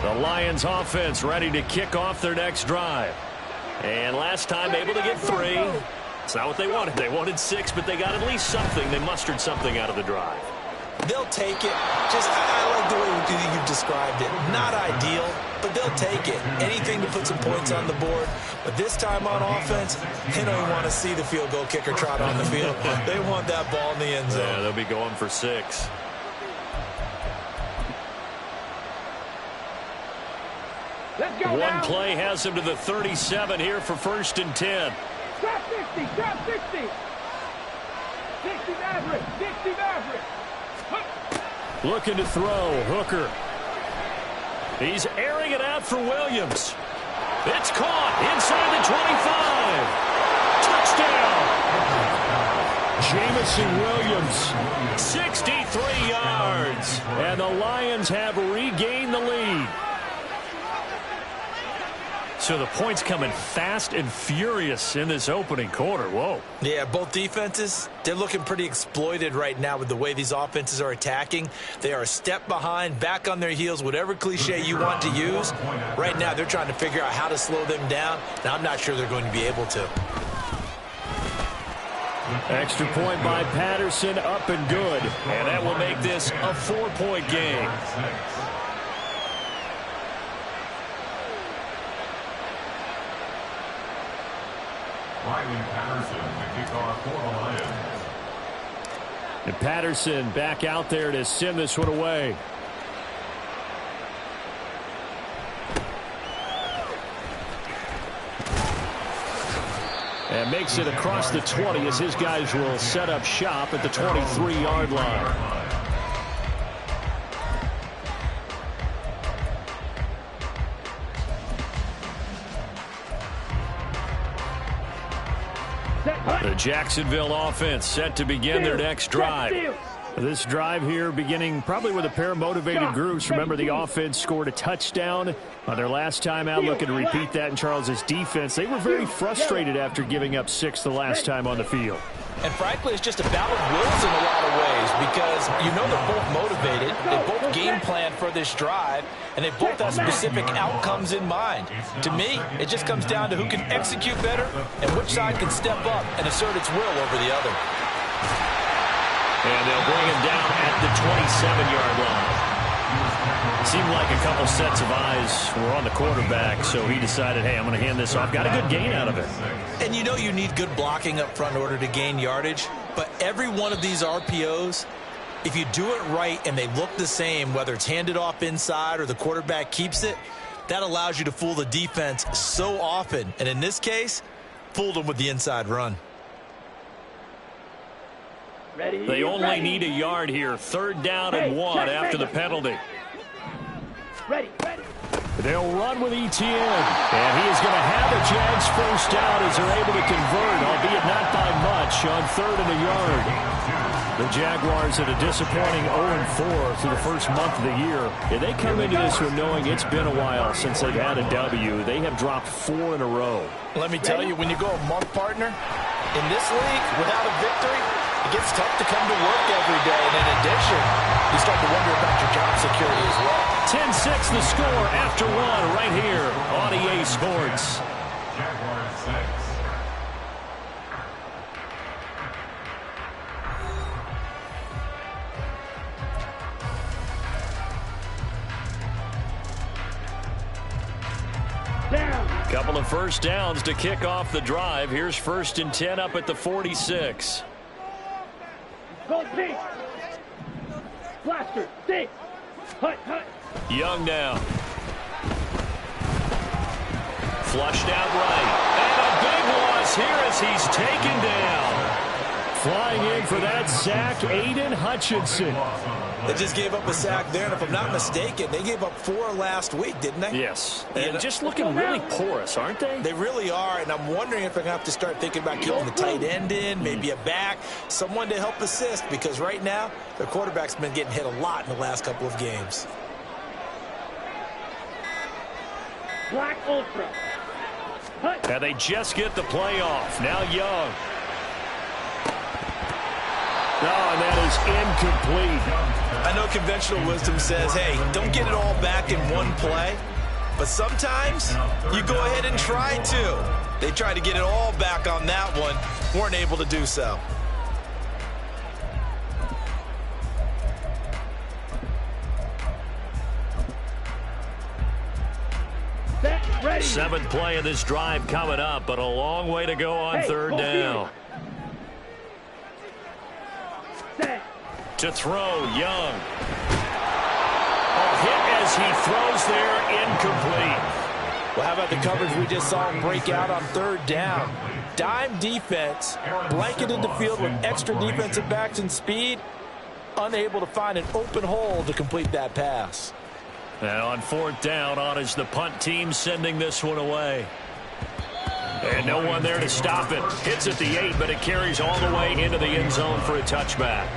The Lions offense ready to kick off their next drive. And last time able to get 3. It's not what they wanted. They wanted 6, but they got at least something. They mustered something out of the drive. They'll take it. I like the way you've described it. Not ideal, but they'll take it. Anything to put some points on the board. But this time on offense, they don't even want to see the field goal kicker trot on the field. They want that ball in the end zone. Yeah, they'll be going for 6. One play has him to the 37 here for 1st and 10. Drop 60, drop 60. 60 Maverick, 60 Maverick. Looking to throw, Hooker. He's airing it out for Williams. It's caught inside the 25. Touchdown. Jamison Williams, 63 yards. And the Lions have regained the lead. So the points coming fast and furious in this opening quarter. Whoa. Yeah, both defenses, they're looking pretty exploited right now with the way these offenses are attacking. They are a step behind, back on their heels, whatever cliche you want to use. Right now, they're trying to figure out how to slow them down, and I'm not sure they're going to be able to. Extra point by Patterson, up and good. And that will make this a 4-point game. And Patterson back out there to send this one away. And makes it across the 20 as his guys will set up shop at the 23-yard line. The Jacksonville offense set to begin their next drive. This drive here beginning probably with a pair of motivated groups. Remember, the offense scored a touchdown on their last time out. Looking to repeat that in Charles's defense. They were very frustrated after giving up 6 the last time on the field. And frankly, it's just a battle of wills in a lot of ways because you know they're both motivated. They both game plan for this drive, and they both have specific outcomes in mind. To me, it just comes down to who can execute better and which side can step up and assert its will over the other. And they'll bring him down at the 27-yard line. Seemed like a couple sets of eyes were on the quarterback, so he decided, hey, I'm going to hand this off. Got a good gain out of it. And you know you need good blocking up front in order to gain yardage, but every one of these RPOs, if you do it right and they look the same, whether it's handed off inside or the quarterback keeps it, that allows you to fool the defense so often. And in this case, fooled them with the inside run. They only need a yard here. 3rd down and 1 after the penalty. They'll run with ETN. And he is going to have a Jags first down as they're able to convert, albeit not by much, on 3rd and a yard. The Jaguars at a disappointing 0-4 through the first month of the year. And they come into this one knowing it's been a while since they've had a W. They have dropped 4 in a row. Let me tell you, when you go a month, partner, in this league, without a victory, it gets tough to come to work every day. And in addition, you start to wonder about your job security as well. 10-6 the score after 1 right here on EA Sports. Jaguars 6. Couple of first downs to kick off the drive. Here's 1st and 10 up at the 46. Go deep. Blaster, deep. Hut. Young now. Flushed out right. And a big loss here as he's taken down. Flying in for that sack, Aiden Hutchinson. They just gave up a sack there, and if I'm not mistaken, they gave up 4 last week, didn't they? Yes. And just looking really porous, aren't they? They really are, and I'm wondering if they're going to have to start thinking about keeping the tight end in, maybe a back, someone to help assist, because right now, their quarterback's been getting hit a lot in the last couple of games. Black Ultra. And they just get the playoff. Now Young. No, and that is incomplete. I know conventional wisdom says, hey, don't get it all back in one play. But sometimes you go ahead and try to. They tried to get it all back on that one. Weren't able to do so. Ready. Seventh play of this drive coming up, but a long way to go on third down. Set. To throw, Young. A hit as he throws there, incomplete. Well, how about the coverage we just saw him break out on third down? Dime defense, blanketed the field with extra defensive backs and speed, unable to find an open hole to complete that pass. And on fourth down, on is the punt team sending this one away. And no one there to stop it. Hits at the 8, but it carries all the way into the end zone for a touchback.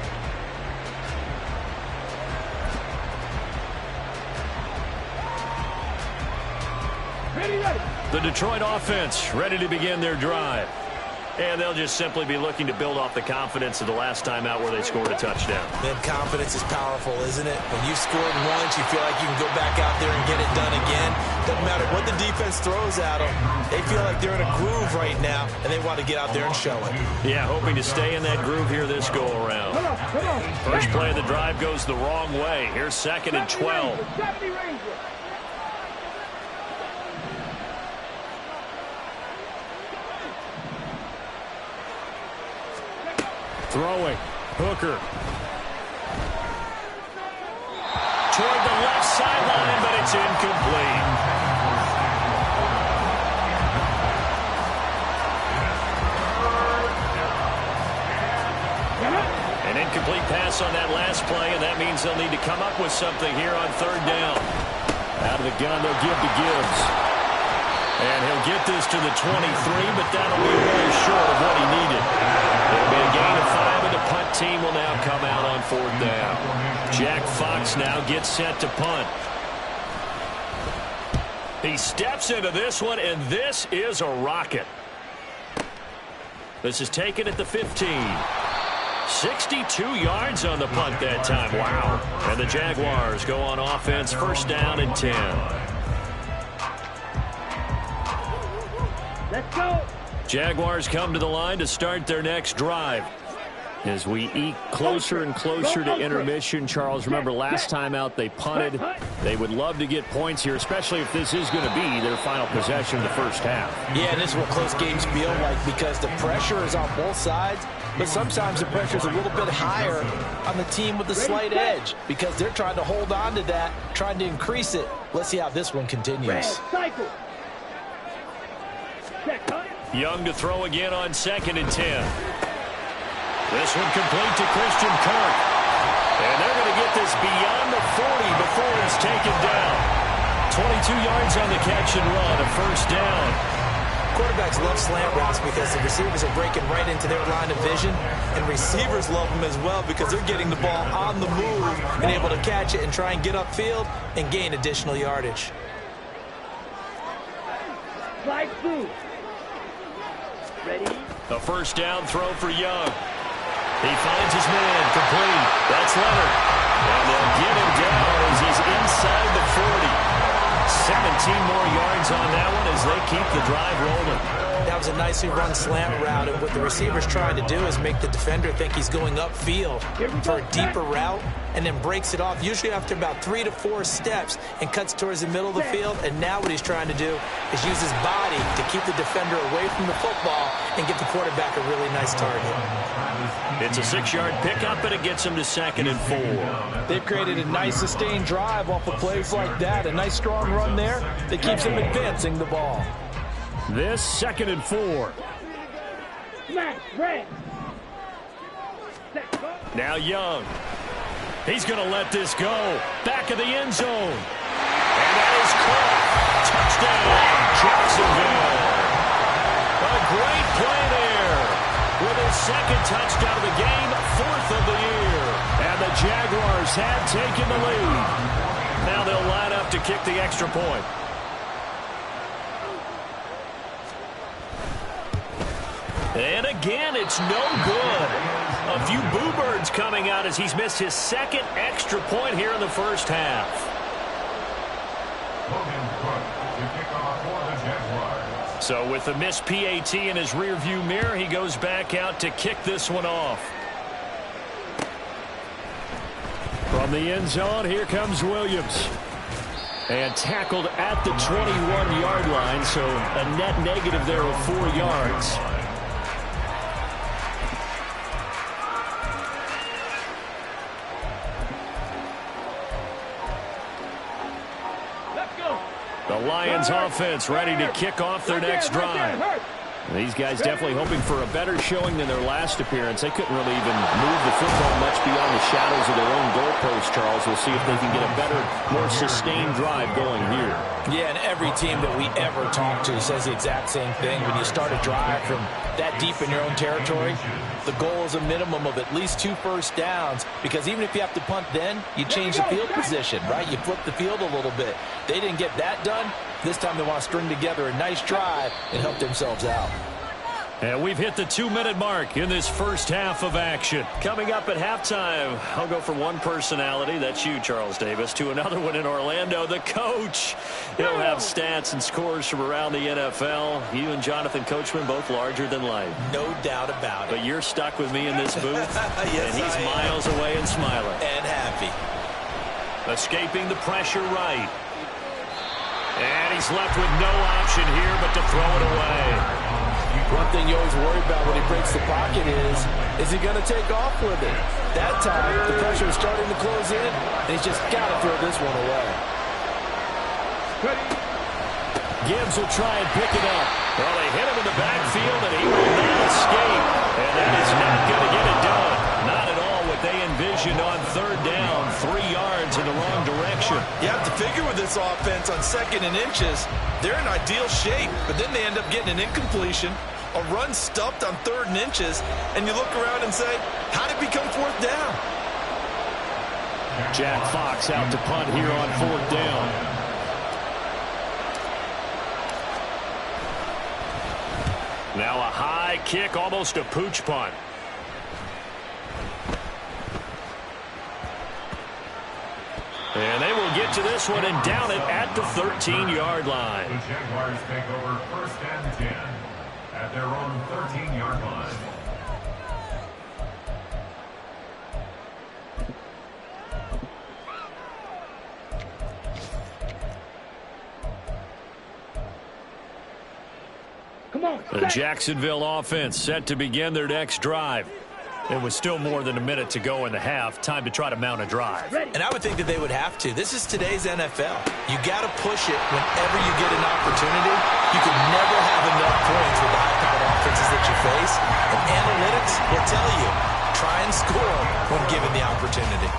The Detroit offense ready to begin their drive. And they'll just simply be looking to build off the confidence of the last time out where they scored a touchdown. Man, confidence is powerful, isn't it? When you scored once, you feel like you can go back out there and get it done again. Doesn't matter what the defense throws at them. They feel like they're in a groove right now, and they want to get out there and show it. Yeah, hoping to stay in that groove here this go-around. Come on. First play of the drive goes the wrong way. Here's second and 12. Throwing. Hooker. Toward the left sideline, but it's incomplete. An incomplete pass on that last play, and that means they'll need to come up with something here on third down. Out of the gun, they'll give to Gibbs. And he'll get this to the 23, but that'll be really short of what he needed. It'll be a gain of 5, and the punt team will now come out on fourth down. Jack Fox now gets set to punt. He steps into this one, and this is a rocket. This is taken at the 15. 62 yards on the punt that time. Wow. And the Jaguars go on offense, first down and 10. Let's go. Jaguars come to the line to start their next drive. As we eke closer and closer to intermission, Charles, remember last time out they punted. They would love to get points here, especially if this is going to be their final possession of the first half. Yeah, and this is what close games feel like because the pressure is on both sides, but sometimes the pressure is a little bit higher on the team with the slight edge because they're trying to hold on to that, trying to increase it. Let's see how this one continues. Cycle. Young to throw again on second and 10. This one complete to Christian Kirk. And they're going to get this beyond the 40 before it's taken down. 22 yards on the catch and run, a first down. Quarterbacks love slant routes because the receivers are breaking right into their line of vision, and receivers love them as well because they're getting the ball on the move and able to catch it and try and get upfield and gain additional yardage. Slide through. Ready? A first down throw for Young. He finds his man, complete. That's Leonard. And they'll get him down as he's inside the 40. 17 more yards on that one as they keep the drive rolling. That was a nicely run slant route, and what the receiver's trying to do is make the defender think he's going upfield for a deeper route and then breaks it off, usually after about 3 to 4 steps, and cuts towards the middle of the field. And now what he's trying to do is use his body to keep the defender away from the football and give the quarterback a really nice target. It's a 6-yard pickup, and it gets him to second and 4. They've created a nice sustained drive off of plays like that. A nice strong run there that keeps them advancing the ball. This second and 4. Smash. Red. Now Young. He's going to let this go. Back of the end zone. And that is caught. Touchdown, Jacksonville. A great play there. With his second touchdown of the game, 4th of the year. And the Jaguars have taken the lead. Now they'll line up to kick the extra point. And again, it's no good. A few boo birds coming out as he's missed his second extra point here in the first half. So with the missed PAT in his rearview mirror, he goes back out to kick this one off. From the end zone, here comes Williams. And tackled at the 21-yard line, so a net negative there of 4 yards. Let's go. The Lions offense ready to kick off their next drive. These guys definitely hoping for a better showing than their last appearance. They couldn't really even move the football much beyond the shadows of their own goalpost, Charles. We'll see if they can get a better, more sustained drive going here. Yeah, and every team that we ever talk to says the exact same thing. When you start a drive from that deep in your own territory, the goal is a minimum of at least 2 first downs, because even if you have to punt then, you change the field position, right? You flip the field a little bit. They didn't get that done. This time they want to string together a nice drive and help themselves out. And we've hit the 2-minute mark in this first half of action. Coming up at halftime, I'll go from one personality, that's you, Charles Davis, to another one in Orlando, the coach. He'll have stats and scores from around the NFL. You and Jonathan Coachman, both larger than life. No doubt about it. But you're stuck with me in this booth, yes, and he's I am. miles away and smiling. And happy. Escaping the pressure right. And he's left with no option here but to throw it away. One thing you always worry about when he breaks the pocket is he going to take off with it? That time, the pressure is starting to close in, and he's just got to throw this one away. Gibbs will try and pick it up. Well, they hit him in the backfield, and he will not escape. And that is not going to get it done. Not at all what they envisioned on third down. 3 yards in the wrong direction. You have to figure with this offense on 2nd and inches, they're in ideal shape, but then they end up getting an incompletion, a run stuffed on 3rd and inches, and you look around and say, how did it become 4th down? Jack Fox out to punt here on 4th down. Now a high kick, almost a pooch punt. And they will get to this one and down it at the 13-yard line. The Jaguars take over 1st and 10 at their own 13-yard line. Come on. The Jacksonville offense set to begin their next drive. It was still more than a minute to go in the half. Time to try to mount a drive. And I would think that they would have to. This is today's NFL. You got to push it whenever you get an opportunity. You can never have enough points with the high-powered offenses that you face. And analytics will tell you, try and score when given the opportunity.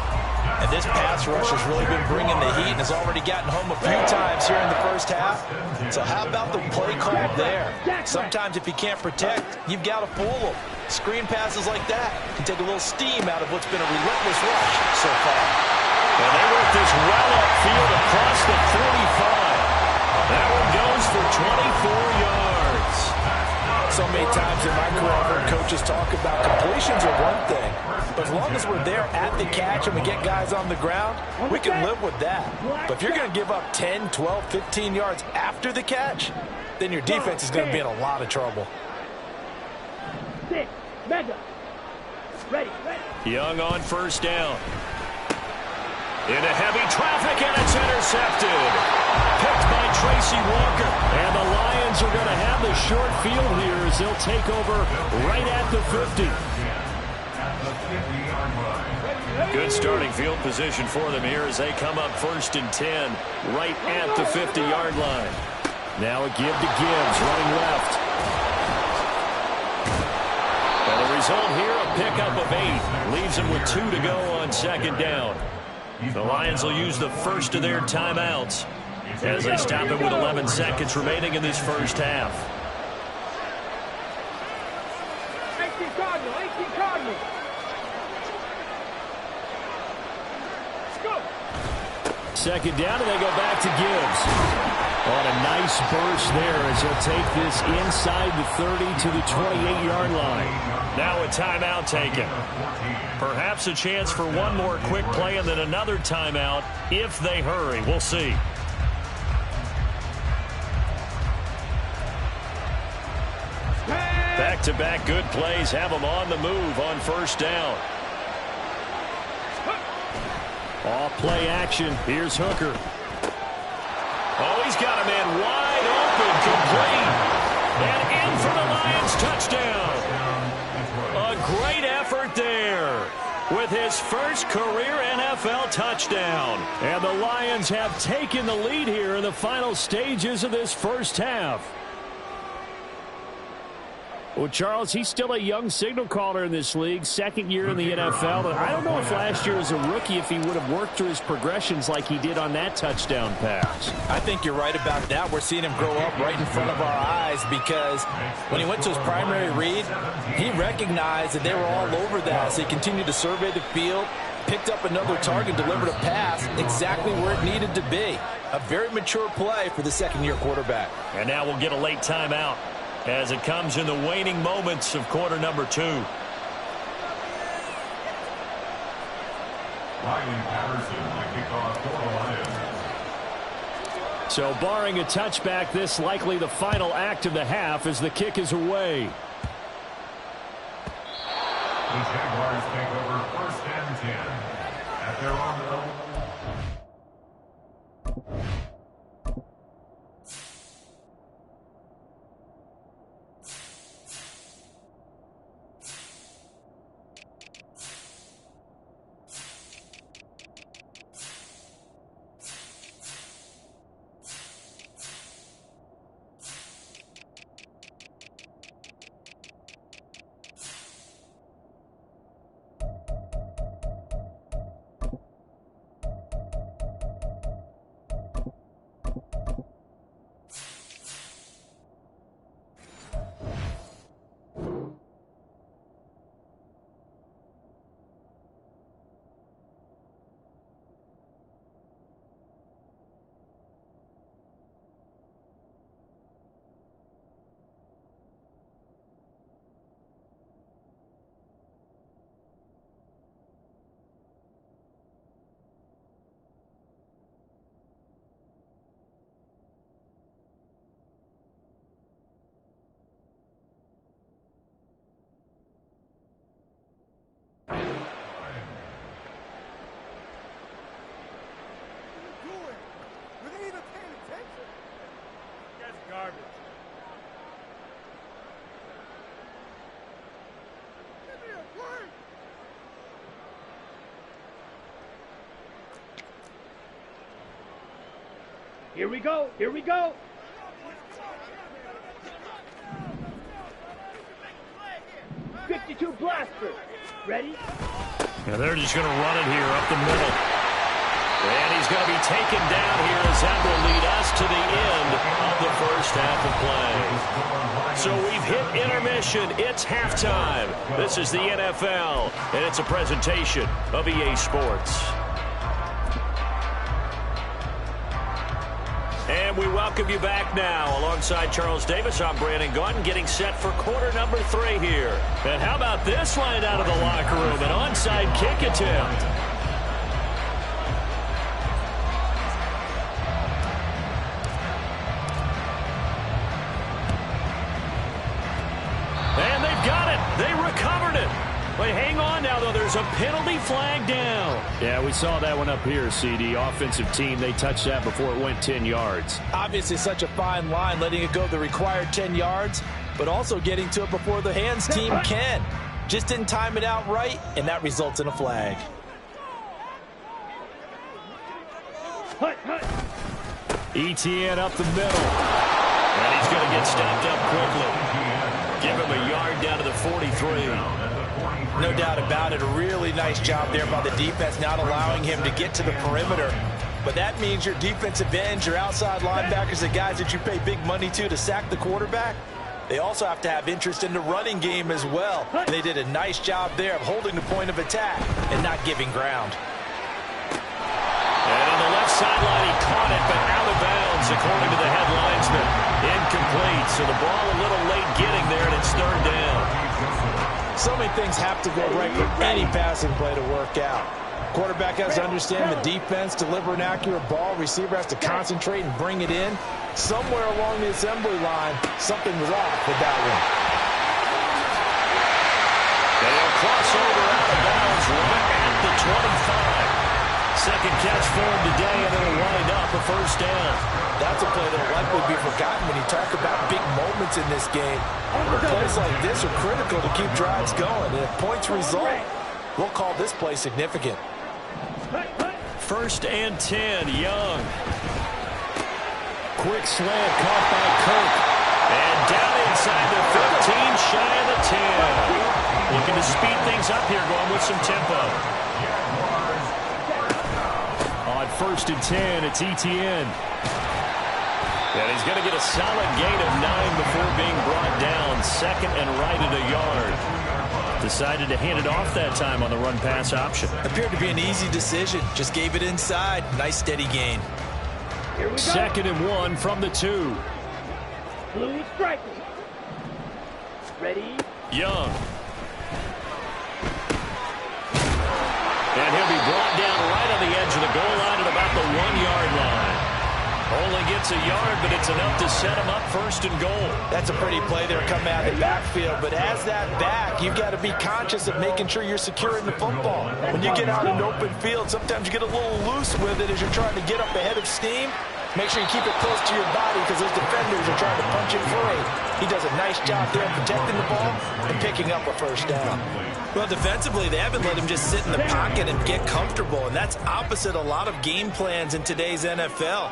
And this pass rush has really been bringing the heat and has already gotten home a few times here in the first half. So how about the play call there? Sometimes if you can't protect, you've got to fool them. Screen passes like that can take a little steam out of what's been a relentless rush so far. And they work this well upfield across the 45. That one goes for 24 yards. So many times in my career, I've heard coaches talk about completions are one thing, but as long as we're there at the catch and we get guys on the ground, we can live with that. But if you're going to give up 10, 12, 15 yards after the catch, then your defense is going to be in a lot of trouble. 6, mega. Ready. Young on 1st down. Into heavy traffic, and it's intercepted. Picked by Tracy Walker. And the Lions are going to have the short field here as they'll take over right at the 50. Good starting field position for them here as they come up 1st and 10 right at the 50-yard line. Now a give to Gibbs, running left. And the result here, a pickup of 8. Leaves them with 2 to go on 2nd down. The Lions will use the first of their timeouts as they stop it with 11 seconds remaining in this first half. 18 Cardinal. Let's go. 2nd down, and they go back to Gibbs. On a nice burst there as he'll take this inside the 30 to the 28-yard line. Now a timeout taken. Perhaps a chance for one more quick play and then another timeout if they hurry. We'll see. Back-to-back good plays have them on the move on first down. Off play action. Here's Hooker. Oh, he's got a man wide open, complete. And in for the Lions touchdown. A great effort there with his first career NFL touchdown. And the Lions have taken the lead here in the final stages of this first half. Well, Charles, he's still a young signal caller in this league, second year in the NFL. But I don't know if last year as a rookie if he would have worked through his progressions like he did on that touchdown pass. I think you're right about that. We're seeing him grow up right in front of our eyes because when he went to his primary read, he recognized that they were all over that. So he continued to survey the field, picked up another target, delivered a pass exactly where it needed to be. A very mature play for the second-year quarterback. And now we'll get a late timeout as it comes in the waning moments of quarter number 2. Ryan Patterson, the kickoff for the Lions. So barring a touchback, this likely the final act of the half as the kick is away. The Jaguars take over first and 10 at their own. Here we go. Here we go. .52 blaster. Ready? Yeah, they're just going to run it here up the middle. And he's going to be taken down here as that will lead us to the end of the first half of play. So we've hit intermission. It's halftime. This is the NFL, and it's a presentation of EA Sports. And we welcome you back now. Alongside Charles Davis, I'm Brandon Gaudin, getting set for quarter number 3 here. And how about this line out of the locker room? An onside kick attempt. And they've got it. They recovered it. But hang on now, though. There's a penalty flag down. Yeah, we saw that one up here, CD. Offensive team, they touched that before it went 10 yards. Obviously such a fine line, letting it go the required 10 yards, but also getting to it before the hands team can. Just didn't time it out right, and that results in a flag. ETN up the middle. And he's going to get stopped up quickly. Give him a yard down to the 43. No doubt about it. A really nice job there by the defense, not allowing him to get to the perimeter. But that means your defensive ends, your outside linebackers, the guys that you pay big money to sack the quarterback, they also have to have interest in the running game as well. And they did a nice job there of holding the point of attack and not giving ground. And on the left sideline, he caught it, but out of bounds, according to the head feet, so the ball a little late getting there, and it's third down. So many things have to go right for any passing play to work out. Quarterback has to understand the defense, deliver an accurate ball. Receiver has to concentrate and bring it in. Somewhere along the assembly line, something was off with that one. They'll cross over out of bounds right at the 25. Second catch for him today, and it'll wind up a first down. That's a play that will likely be forgotten when you talk about big moments in this game. But plays like this are critical to keep drives going. And if points result, we'll call this play significant. First and 10, Young. Quick slant caught by Kirk. And down inside the 15, shy of the 10. Looking to speed things up here, going with some tempo. On first and 10, it's Etienne. And he's going to get a solid gain of 9 before being brought down. Second and right at a yard. Decided to hand it off that time on the run-pass option. Appeared to be an easy decision. Just gave it inside. Nice steady gain. Second and 1 from the 2. Blue striker. Ready? Young. And he'll be brought down right on the edge of the goal line at about the 1-yard line. Only gets a yard, but it's enough to set him up first and goal. That's a pretty play there coming out of the backfield, but as that back, you've got to be conscious of making sure you're securing the football. When you get out in open field, sometimes you get a little loose with it as you're trying to get up ahead of steam. Make sure you keep it close to your body because those defenders are trying to punch it free. He does a nice job there protecting the ball and picking up a first down. Well, defensively, they haven't let him just sit in the pocket and get comfortable, and that's opposite a lot of game plans in today's NFL.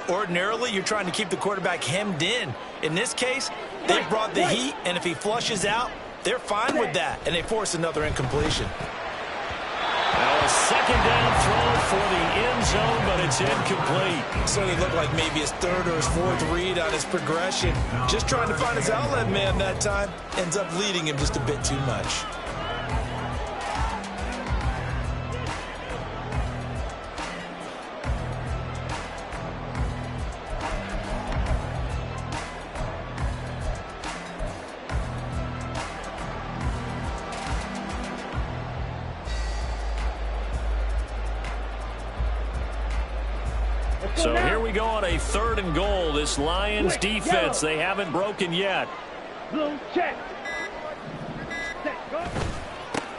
Ordinarily, you're trying to keep the quarterback hemmed in. In this case, they brought the heat, and if he flushes out, they're fine with that, and they force another incompletion. Well, a second down throw for the end zone, but it's incomplete. So it looked like maybe his third or his fourth read on his progression. Just trying to find his outlet man that time. Ends up leading him just a bit too much. So here we go on a third and goal. This Lions defense, they haven't broken yet. Blue check.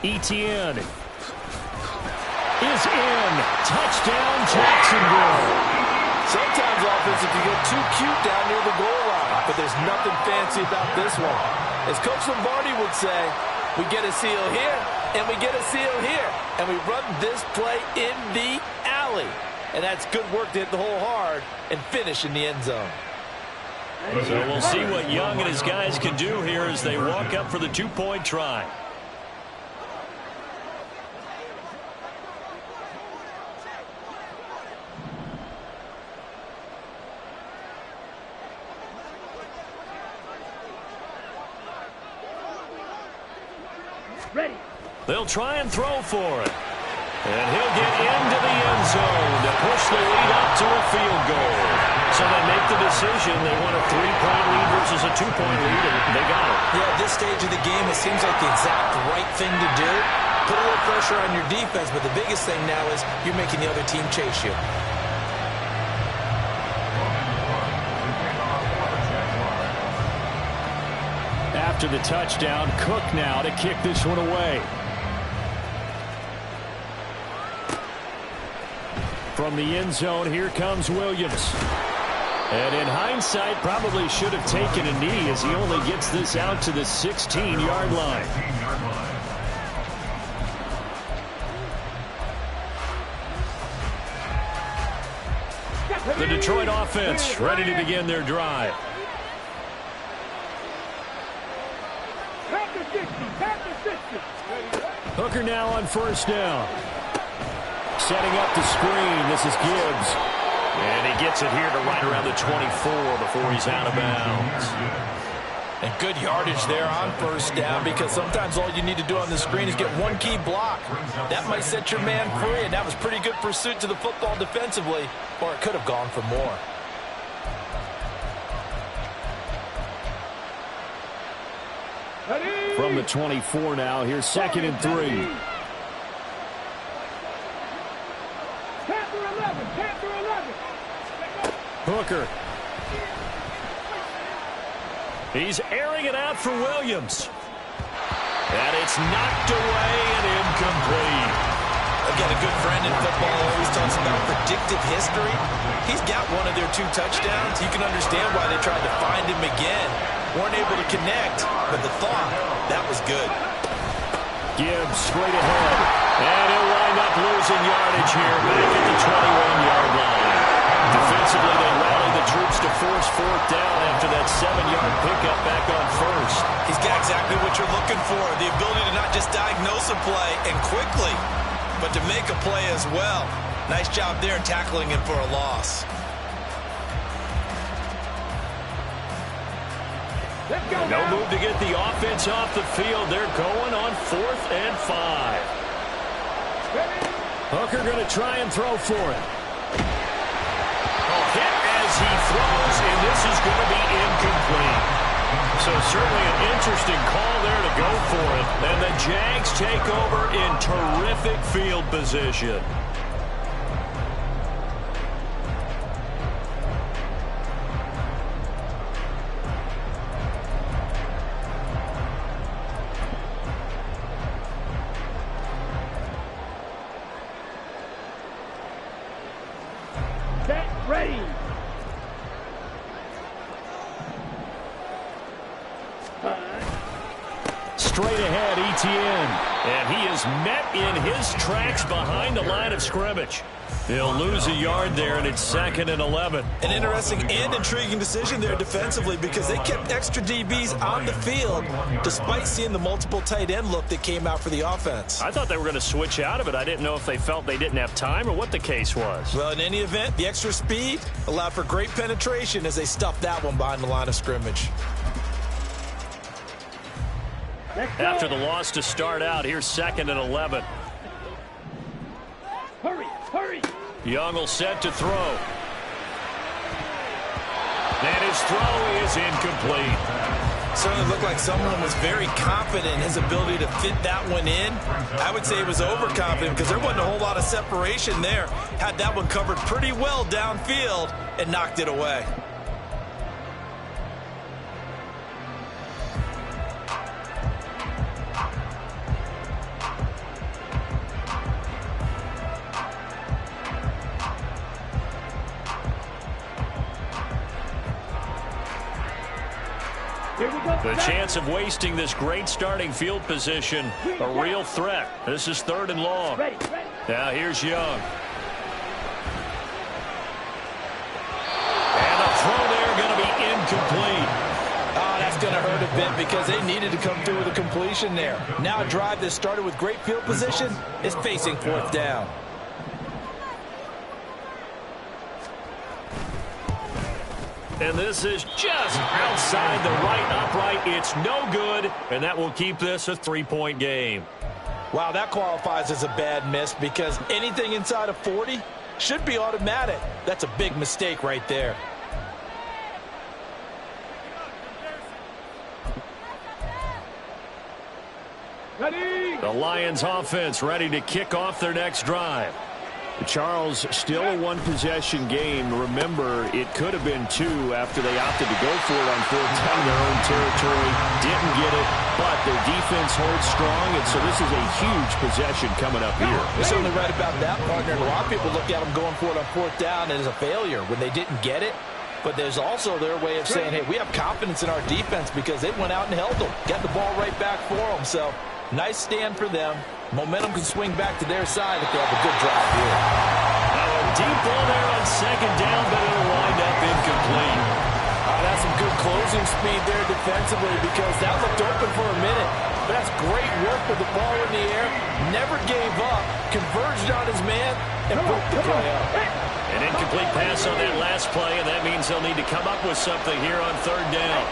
Etienne is in. Touchdown, Jacksonville. Sometimes offense, if you get too cute down near the goal line, but there's nothing fancy about this one. As Coach Lombardi would say, we get a seal here, and we get a seal here, and we run this play in the alley. And that's good work to hit the hole hard and finish in the end zone. So we'll see what Young and his guys can do here as they walk up for the two-point try. Ready. They'll try and throw for it. And he'll get into the end zone to push the lead up to a field goal. So they make the decision. They want a 3-point lead versus a 2-point lead, and they got it. Yeah, at this stage of the game, it seems like the exact right thing to do. Put a little pressure on your defense, but the biggest thing now is you're making the other team chase you. After the touchdown, Cook now to kick this one away. From the end zone, here comes Williams. And in hindsight, probably should have taken a knee as he only gets this out to the 16-yard line. The Detroit offense ready to begin their drive. Hooker now on first down. Setting up the screen. This is Gibbs. And he gets it here to right around the 24 before he's out of bounds. And good yardage there on first down because sometimes all you need to do on the screen is get one key block. That might set your man free, and that was pretty good pursuit to the football defensively, or it could have gone for more. From the 24 now, here's 2nd and 3. Hooker. He's airing it out for Williams. And it's knocked away and incomplete. Again, a good friend in football always talks about predictive history. He's got one of their 2 touchdowns. You can understand why they tried to find him again. Weren't able to connect, but the thought, that was good. Gibbs straight ahead. And he'll wind up losing yardage here back at the 21-yard line. Defensively, they rally the troops to force 4th down after that 7-yard pickup back on 1st. He's got exactly what you're looking for, the ability to not just diagnose a play and quickly, but to make a play as well. Nice job there tackling him for a loss. No move to get the offense off the field. They're going on 4th and 5. Hooker going to try and throw for it. Hit as he throws, and this is going to be incomplete. So certainly an interesting call there to go for it. And the Jags take over in terrific field position. Ready. Straight ahead, Etienne. And he is met in his tracks behind the line of scrimmage. He'll lose a yard there, and it's 2nd and 11. An interesting and intriguing decision there defensively because they kept extra DBs on the field despite seeing the multiple tight end look that came out for the offense. I thought they were going to switch out of it. I didn't know if they felt they didn't have time or what the case was. Well, in any event, the extra speed allowed for great penetration as they stuffed that one behind the line of scrimmage. After the loss to start out, here's 2nd and 11. Hurry, hurry. Young will set to throw. And his throw is incomplete. Certainly looked like someone was very confident in his ability to fit that one in. I would say he was overconfident because there wasn't a whole lot of separation there. Had that one covered pretty well downfield and knocked it away. The chance of wasting this great starting field position, a real threat. This is 3rd and long. Now here's Young. And the throw there going to be incomplete. Oh, that's going to hurt a bit because they needed to come through with a completion there. Now a drive that started with great field position is facing 4th down. And this is just outside the right upright. It's no good, and that will keep this a 3-point game. Wow, that qualifies as a bad miss because anything inside of 40 should be automatic. That's a big mistake right there. Ready. The Lions offense ready to kick off their next drive. Charles, still a one-possession game. Remember, it could have been 2 after they opted to go for it on 4th down in their own territory. Didn't get it, but their defense holds strong, and so this is a huge possession coming up here. You're certainly right about that, partner. A lot of people look at them going for it on 4th down as a failure when they didn't get it. But there's also their way of saying, hey, we have confidence in our defense because they went out and held them. Got the ball right back for them. So, nice stand for them. Momentum can swing back to their side if they have a good drive here. Now a deep ball there on 2nd down, but it'll wind up incomplete. That's some good closing speed there defensively because that looked open for a minute. But that's great work with the ball in the air. Never gave up. Converged on his man and broke the play up. An incomplete pass on that last play, and that means they'll need to come up with something here on 3rd down.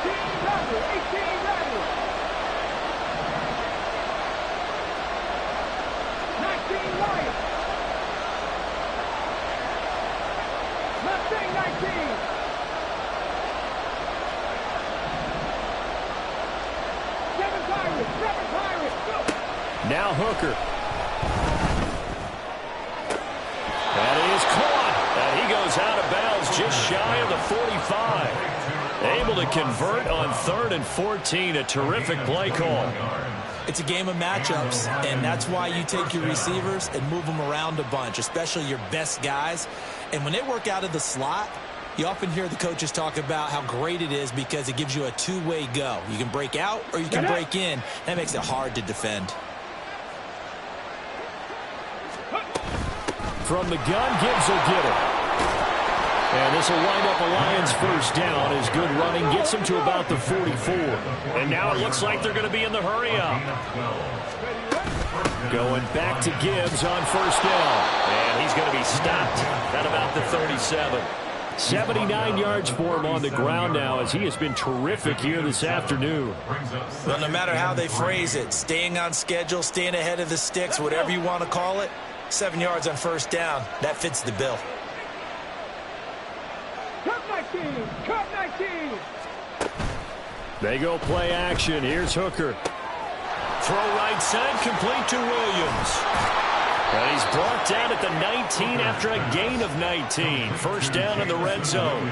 17 Now Hooker. That is caught. And he goes out of bounds just shy of the 45. Able to convert on 3rd and 14. A terrific play call. It's a game of matchups, and that's why you take your receivers and move them around a bunch, especially your best guys. And when they work out of the slot, you often hear the coaches talk about how great it is because it gives you a two-way go. You can break out or you can break in. That makes it hard to defend. From the gun, Gibbs will get it. And this will wind up a Lions first down as good running gets him to about the 44. And now it looks like they're going to be in the hurry up. Going back to Gibbs on first down. And he's going to be stopped at about the 37. 79 yards for him on the ground now as he has been terrific here this afternoon. Well, no matter how they phrase it, staying on schedule, staying ahead of the sticks, whatever you want to call it, 7 yards on first down, that fits the bill. Cut 19! They go play action. Here's Hooker. Throw right side, complete to Williams. And he's brought down at the 19 after a gain of 19. First down in the red zone.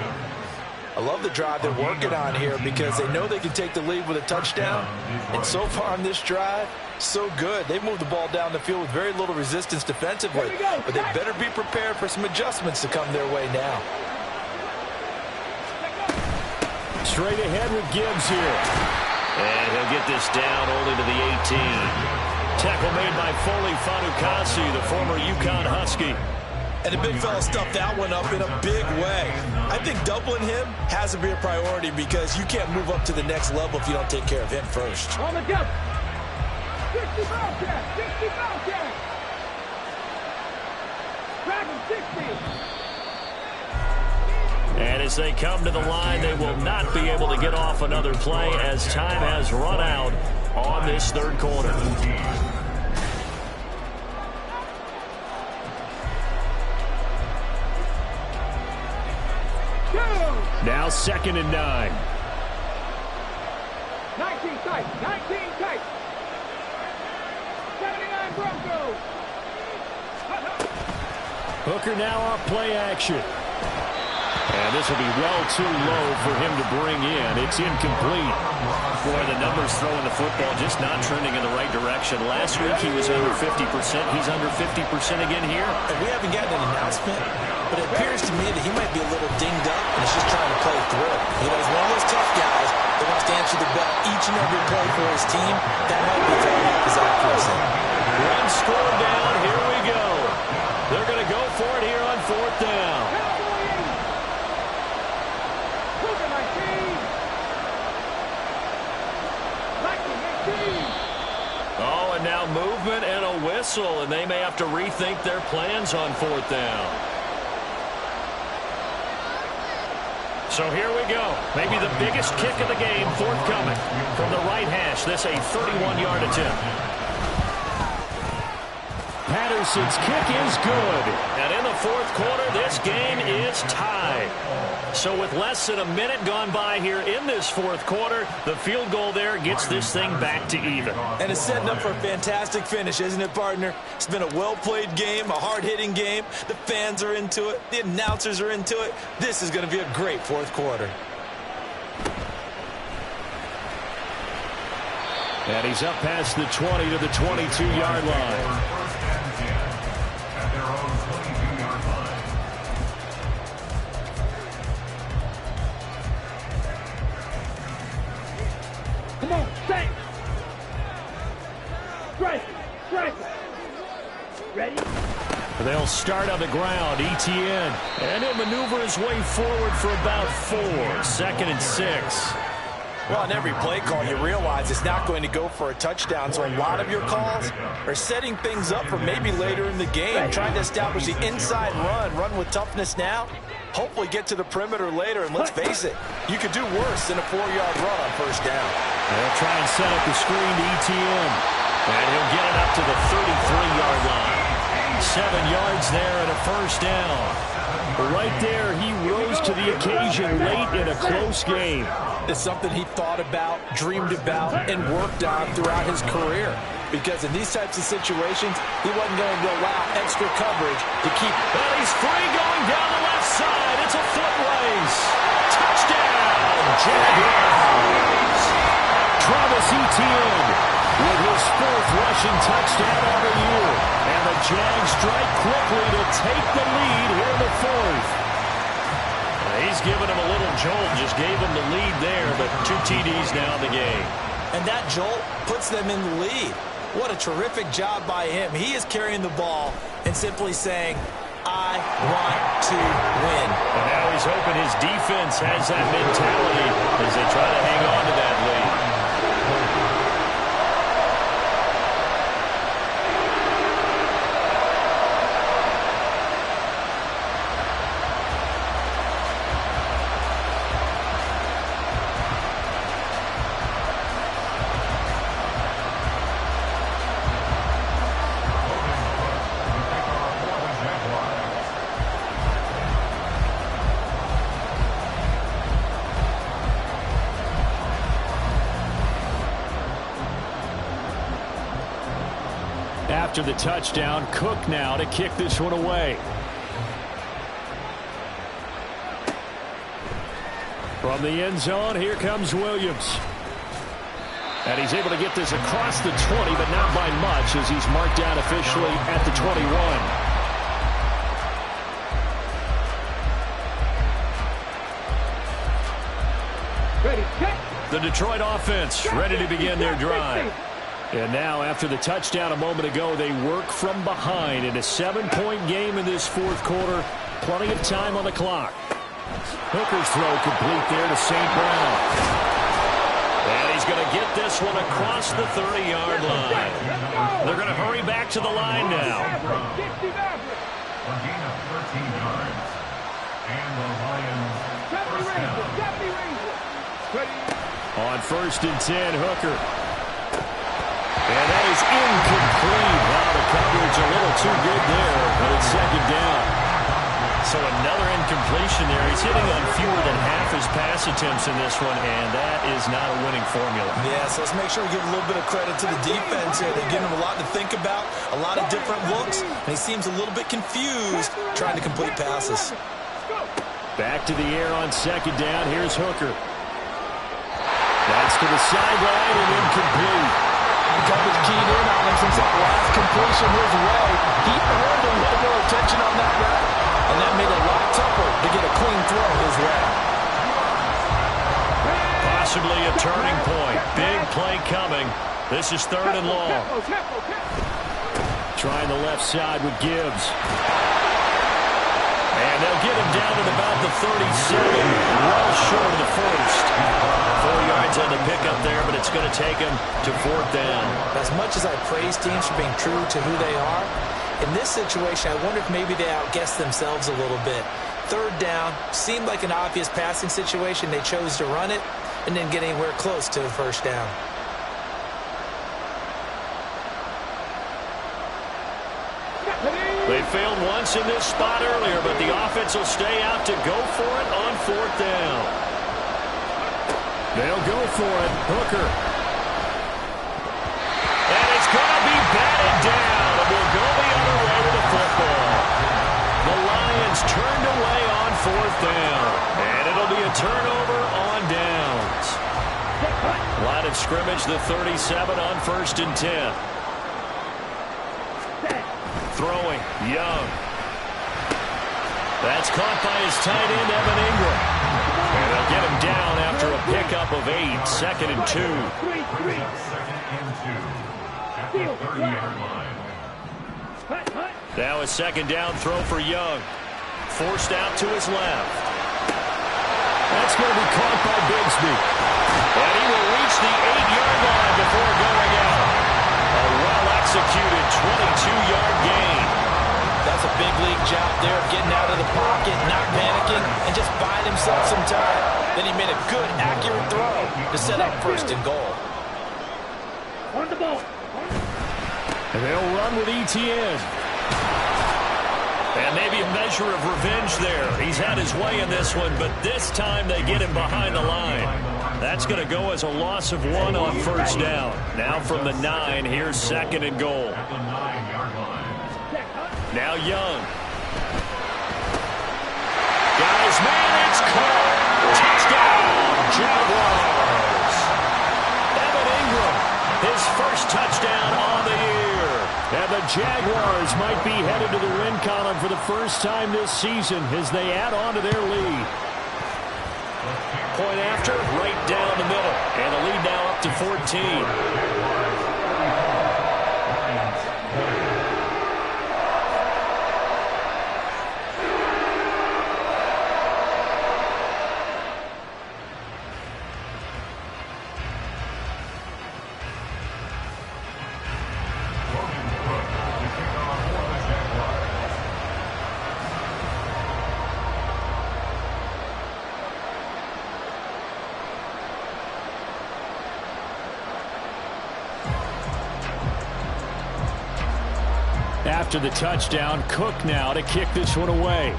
I love the drive they're working on here because they know they can take the lead with a touchdown. And so far on this drive, so good. They've moved the ball down the field with very little resistance defensively. But they better be prepared for some adjustments to come their way now. Straight ahead with Gibbs here. And he'll get this down only to the 18. Tackle made by Foley Fatukasi, the former UConn Husky. And the big fella stuffed that one up in a big way. I think doubling him has to be a priority because you can't move up to the next level if you don't take care of him first. On the jump. 60 Bobcat! 60 Bobcat! Dragon 60! And as they come to the line, they will not be able to get off another play as time has run out on this third quarter. Now 2nd and 9. 19 tight. 19 tight. 79 Broncos. Hooker now off play action. And this will be well too low for him to bring in. It's incomplete. Boy, the numbers throwing the football just not trending in the right direction. Last week he was under 50%. He's under 50% again here. And we haven't gotten an announcement, but it appears to me that he might be a little dinged up and is just trying to play through. You know, he's one of those tough guys that wants to answer the bell each and every play for his team. That might be throwing off his accuracy. One score down. Here we go. They're going to go for it here on 4th down. Oh, and now movement and a whistle, and they may have to rethink their plans on 4th down. So here we go. Maybe the biggest kick of the game forthcoming from the right hash. This a 31-yard attempt. Patterson's kick is good. And in the 4th quarter, this game is tied. So with less than a minute gone by here in this 4th quarter, the field goal there gets this thing back to even. And it's setting up for a fantastic finish, isn't it, partner? It's been a well-played game, a hard-hitting game. The fans are into it. The announcers are into it. This is going to be a great 4th quarter. And he's up past the 20 to the 22-yard line. At their own 22-yard line. Come on, stay! Strike! Strike! Ready? They'll start on the ground. Etienne. And he'll maneuver his way forward for about 4. 2nd and 6. Well, on every play call, you realize it's not going to go for a touchdown. So a lot of your calls are setting things up for maybe later in the game, trying to establish the inside run with toughness now. Hopefully get to the perimeter later, and let's face it, you could do worse than a 4-yard run on first down. They'll try and set up the screen to Etienne. And he'll get it up to the 33-yard line. 7 yards there and a first down. Right there, he rose to the occasion late in a close game. It's something he thought about, dreamed about, and worked on throughout his career. Because in these types of situations, he wasn't going to allow extra coverage to keep. And he's free going down the left side. It's a foot race. Touchdown, Jaguars. Travis Etienne with his 4th rushing touchdown of the year. And the Jags strike quickly to take the lead here in the 4th. He's given him a little jolt, just gave him the lead there, but 2 TDs now in the game. And that jolt puts them in the lead. What a terrific job by him. He is carrying the ball and simply saying, I want to win. And now he's hoping his defense has that mentality as they try to hang on to that lead. After the touchdown, Cook now to kick this one away. From the end zone, here comes Williams. And he's able to get this across the 20, but not by much as he's marked down officially at the 21. The Detroit offense ready to begin their drive. And now, after the touchdown a moment ago, they work from behind in a 7-point game in this 4th quarter. Plenty of time on the clock. Hooker's throw complete there to St. Brown. And he's going to get this one across the 30-yard line. They're going to hurry back to the line now. A gain of 13 yards. And the Lions first down. On 1st and 10, Hooker. And that is incomplete. Wow, the coverage a little too good there, but it's 2nd down. So another incompletion there. He's hitting on fewer than half his pass attempts in this one, and that is not a winning formula. Yeah, so let's make sure we give a little bit of credit to the defense here. They're giving him a lot to think about, a lot of different looks, and he seems a little bit confused trying to complete passes. Back to the air on 2nd down. Here's Hooker. That's to the sideline and incomplete. Coverage keyed in on him since that last completion his way. He earned a little more attention on that route, and that made it a lot tougher to get a clean throw his way. Possibly a turning point. Big play coming. This is 3rd and long. Trying the left side with Gibbs. And they'll get him down at about the 37, well short of the 1st. 4 yards on the pickup there, but it's going to take him to 4th down. As much as I praise teams for being true to who they are, in this situation, I wonder if maybe they outguessed themselves a little bit. 3rd down seemed like an obvious passing situation. They chose to run it and didn't get anywhere close to the 1st down. They failed once in this spot earlier, but the offense will stay out to go for it on 4th down. They'll go for it. Hooker. And it's going to be batted down. And we'll go the other way with the football. The Lions turned away on 4th down. And it'll be a turnover on downs. Line of scrimmage, the 37 on 1st and 10. Throwing, Young. That's caught by his tight end, Evan Ingram. And they'll get him down after a pickup of 8, 2nd and 2. 2nd and 2 at the 30-yard line. Now a 2nd down throw for Young. Forced out to his left. That's going to be caught by Bigsby. And he will reach the 8-yard line before going out. A well-executed 22-yard gain. That's a big league job there of getting out of the pocket, not panicking, and just buying himself some time. Then he made a good, accurate throw to set up 1st and goal. On the ball. And they'll run with Etienne. And maybe a measure of revenge there. He's had his way in this one, but this time they get him behind the line. That's going to go as a loss of 1 on first down. Now from the 9, here's 2nd and goal. Now Young. Got his man, it's caught. Touchdown, Jaguars. Evan Ingram, his first touchdown on the year. And the Jaguars might be headed to the win column for the first time this season as they add on to their lead. Point after, right down the middle. And the lead now up to 14. After the touchdown, Cook now to kick this one away.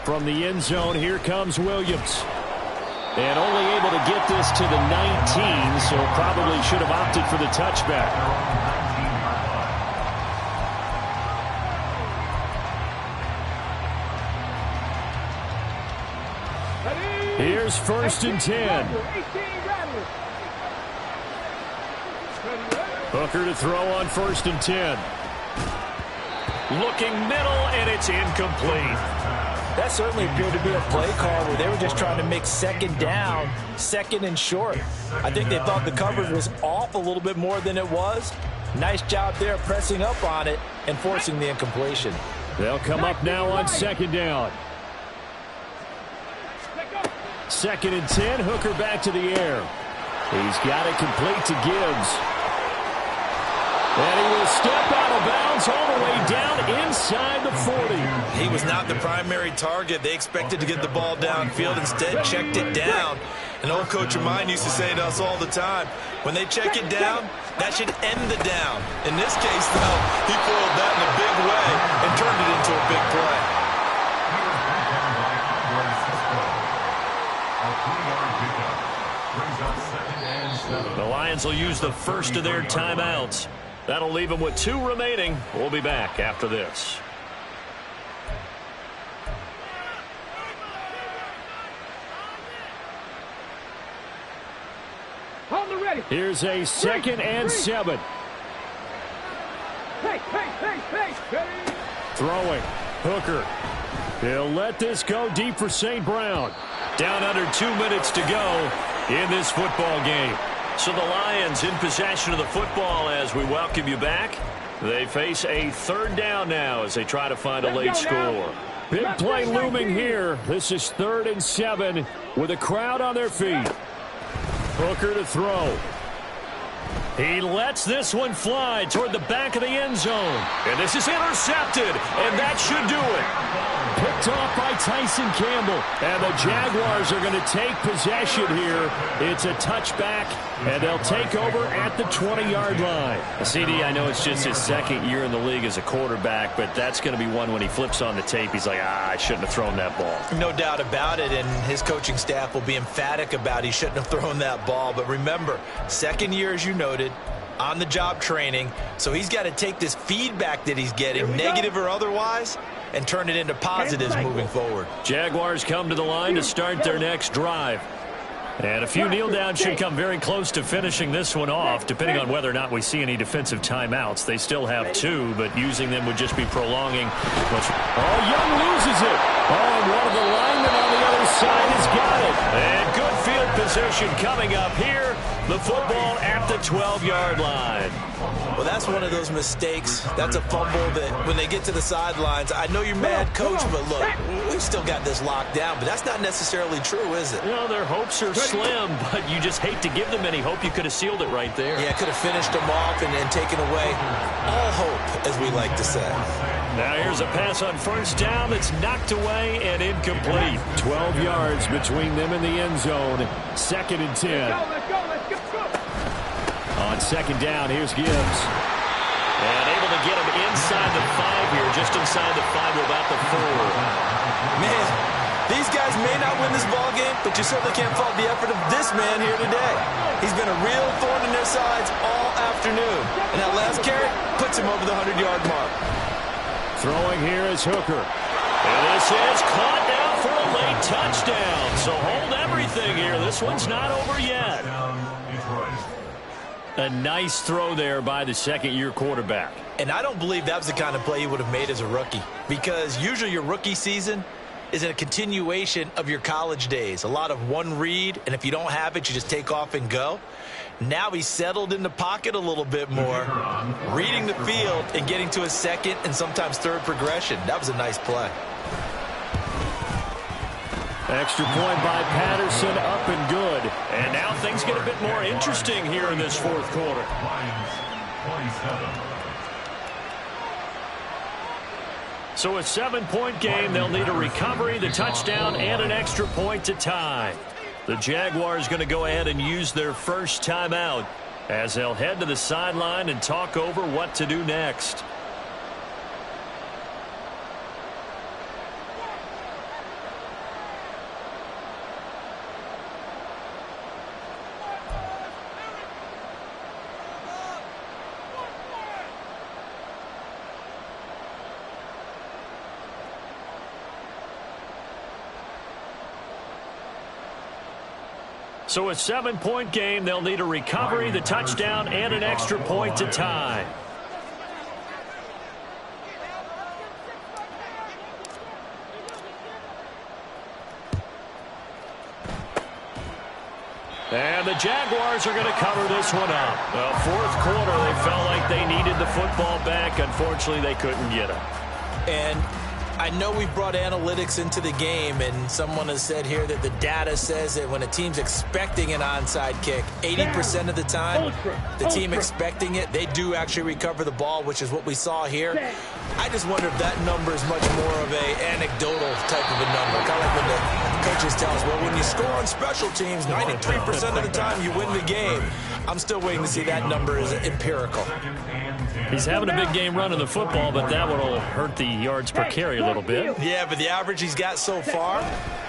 From the end zone, here comes Williams. And only able to get this to the 19, so probably should have opted for the touchback. Here's 1st and 10. Hooker to throw on 1st and 10. Looking middle, and it's incomplete. That certainly appeared to be a play call where they were just trying to make 2nd down, 2nd and short. I think they thought the coverage was off a little bit more than it was. Nice job there pressing up on it and forcing the incompletion. They'll come up now on 2nd down. 2nd and 10, Hooker back to the air. He's got it complete to Gibbs. And he will step out of bounds all the way down inside the 40. He was not the primary target. They expected to get the ball downfield. Instead, checked it down. An old coach of mine used to say to us all the time, when they check it down, that should end the down. In this case, though, he foiled that in a big way and turned it into a big play. The Lions will use the first of their timeouts. That'll leave them with 2 remaining. We'll be back after this. Here's a 2nd and 7. Throwing. Hooker. He'll let this go deep for St. Brown. Down under 2 minutes to go in this football game. So the Lions in possession of the football as we welcome you back. They face a 3rd down now as they try to find a late score. Big play looming here. This is 3rd and 7 with a crowd on their feet. Hooker to throw. He lets this one fly toward the back of the end zone. And this is intercepted, and that should do it. Picked off by Tyson Campbell. And the Jaguars are going to take possession here. It's a touchback, and they'll take over at the 20-yard line. CD, I know it's just his 2nd year in the league as a quarterback, but that's going to be one when he flips on the tape. He's like, I shouldn't have thrown that ball. No doubt about it, and his coaching staff will be emphatic about he shouldn't have thrown that ball. But remember, 2nd year, as you noted, on-the-job training, so he's got to take this feedback that he's getting, negative or otherwise, and turn it into positives moving forward. Jaguars come to the line to start their next drive. And a few kneel downs should come very close to finishing this one off, depending on whether or not we see any defensive timeouts. They still have 2, but using them would just be prolonging. Young loses it. And one of the linemen on the other side has got it. And good field position coming up here. The football at the 12-yard line. Well, that's one of those mistakes. That's a fumble that when they get to the sidelines, I know you're mad, Coach, but look, we've still got this locked down. But that's not necessarily true, is it? You know, their hopes are slim, but you just hate to give them any hope. You could have sealed it right there. Yeah, could have finished them off and taken away all hope, as we like to say. Now here's a pass on 1st down that's knocked away and incomplete. 12 yards between them and the end zone. 2nd and 10. Let's go. On 2nd down, here's Gibbs. able to get him inside the 5 here, just inside the 5 to about the 4. Man, these guys may not win this ball game, but you certainly can't fault the effort of this man here today. He's been a real thorn in their sides all afternoon. And that last carry puts him over the 100-yard mark. Throwing here is Hooker. And this is caught now for a late touchdown. So hold everything here. This one's not over yet. A nice throw there by the second-year quarterback. And I don't believe that was the kind of play he would have made as a rookie, because usually your rookie season is a continuation of your college days. A lot of one read, and if you don't have it, you just take off and go. Now he's settled in the pocket a little bit more, reading the field and getting to a second and sometimes third progression. That was a nice play. Extra point by Patterson, up and good. And now things get a bit more interesting here in this fourth quarter. So a 7-point game. They'll need a recovery, the touchdown, and an extra point to tie. The Jaguars going to go ahead and use their first timeout as they'll head to the sideline and talk over what to do next. So a 7-point game. They'll need a recovery, the touchdown, and an extra point to tie. And the Jaguars are going to cover this one up. Well, fourth quarter, they felt like they needed the football back. Unfortunately, they couldn't get it. And I know we brought analytics into the game, and someone has said here that the data says that when a team's expecting an onside kick, 80% of the time, the team expecting it, they do actually recover the ball, which is what we saw here. I just wonder if that number is much more of a anecdotal type of a number. Kind of like when the coaches tell us, well, when you score on special teams, 93% of the time you win the game. I'm still waiting to see that number is empirical. He's having a big game running the football, but that will hurt the yards per carry a little bit. Yeah, but the average he's got so far,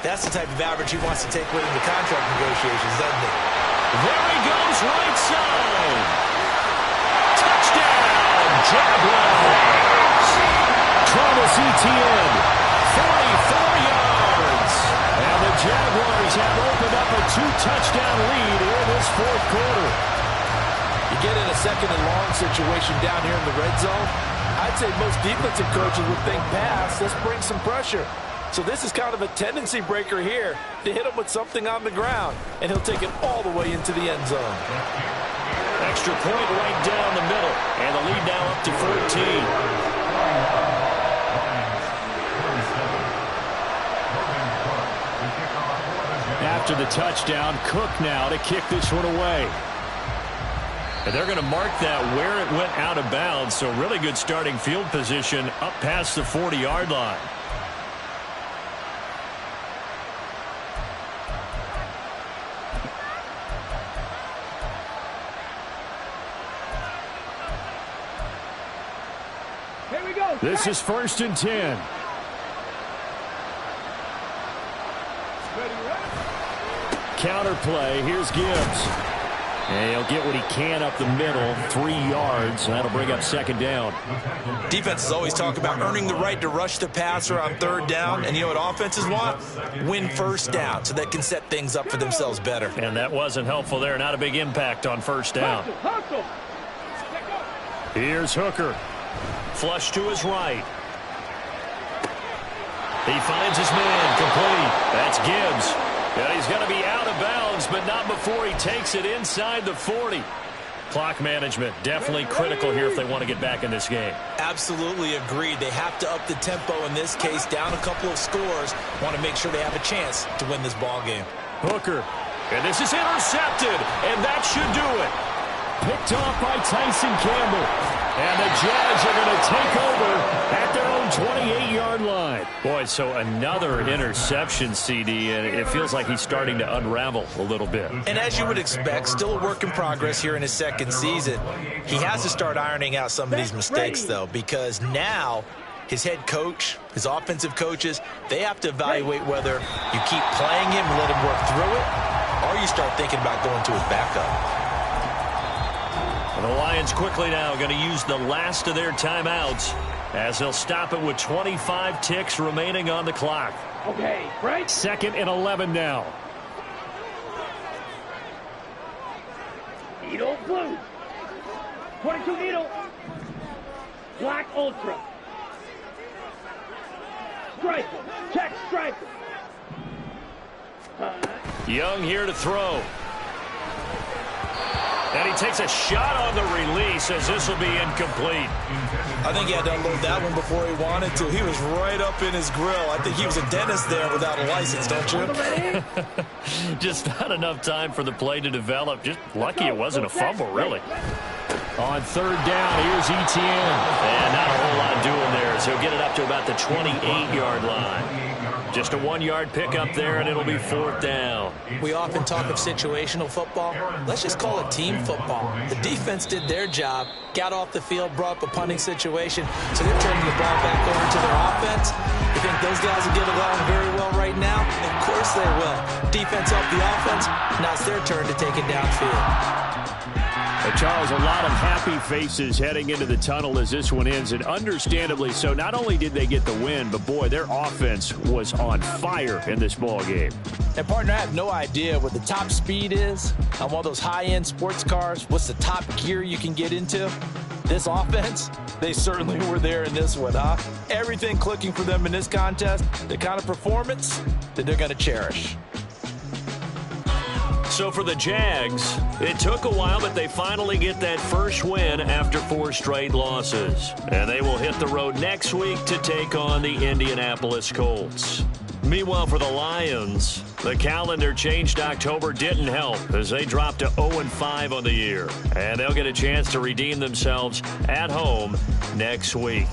that's the type of average he wants to take with him in the contract negotiations, doesn't it? There he goes, right side. Touchdown, Jaguars. Travis Etienne, 44 yards. And the Jaguars have opened up a 2-touchdown lead in this fourth quarter. You get in a second and long situation down here in the red zone, I'd say most defensive coaches would think pass, let's bring some pressure. So this is kind of a tendency breaker here to hit him with something on the ground, and he'll take it all the way into the end zone. Extra point right down the middle, and the lead now up to 14. After the touchdown, Cook now to kick this one away. And they're going to mark that where it went out of bounds, so really good starting field position up past the 40-yard line. Here we go. This is 1st and 10. Counter play. Here's Gibbs. And he'll get what he can up the middle, 3 yards. That'll bring up 2nd down. Defenses always talk about earning the right to rush the passer on 3rd down. And you know what offenses want? Win 1st down so they can set things up for themselves better. And that wasn't helpful there. Not a big impact on 1st down. Here's Hooker. Flush to his right. He finds his man. Complete. That's Gibbs. Yeah, he's going to be out of bounds, but not before he takes it inside the 40. Clock management definitely critical here if they want to get back in this game. Absolutely agreed. They have to up the tempo in this case, down a couple of scores. Want to make sure they have a chance to win this ball game. Hooker, and this is intercepted, and that should do it. Picked off by Tyson Campbell. And the Jags are going to take over at their own 28-yard line. Boy, so another interception, CD, and it feels like he's starting to unravel a little bit. And as you would expect, still a work in progress here in his second season. He has to start ironing out some of these mistakes, though, because now his head coach, his offensive coaches, they have to evaluate whether you keep playing him and let him work through it, or you start thinking about going to his backup. And the Lions quickly now going to use the last of their timeouts as they'll stop it with 25 ticks remaining on the clock. Okay, right? 2nd and 11 now. Needle blue. 22 needle. Black ultra. Striker. Check striker. Young here to throw. And he takes a shot on the release as this will be incomplete. I think he had to unload that one before he wanted to. He was right up in his grill. I think he was a dentist there without a license, don't you? Just not enough time for the play to develop. Just lucky it wasn't a fumble, really. On 3rd down, here's Etienne. And not a whole lot doing there as he'll get it up to about the 28-yard line. Just a 1-yard pickup there, and it'll be 4th down. We often talk of situational football. Let's just call it team football. The defense did their job, got off the field, brought up a punting situation, so they're turning the ball back over to their offense. You think those guys will get along very well right now? Of course they will. Defense helped the offense. Now it's their turn to take it downfield. Charles, a lot of happy faces heading into the tunnel as this one ends, and understandably so. Not only did they get the win, but boy, their offense was on fire in this ball game. And partner, I have no idea what the top speed is on one of those high-end sports cars. What's the top gear you can get into? This offense, they certainly were there in this one, huh? Everything clicking for them in this contest, the kind of performance that they're going to cherish. So for the Jags, it took a while, but they finally get that first win after 4 straight losses. And they will hit the road next week to take on the Indianapolis Colts. Meanwhile, for the Lions, the calendar changed. October didn't help as they dropped to 0-5 on the year. And they'll get a chance to redeem themselves at home next week.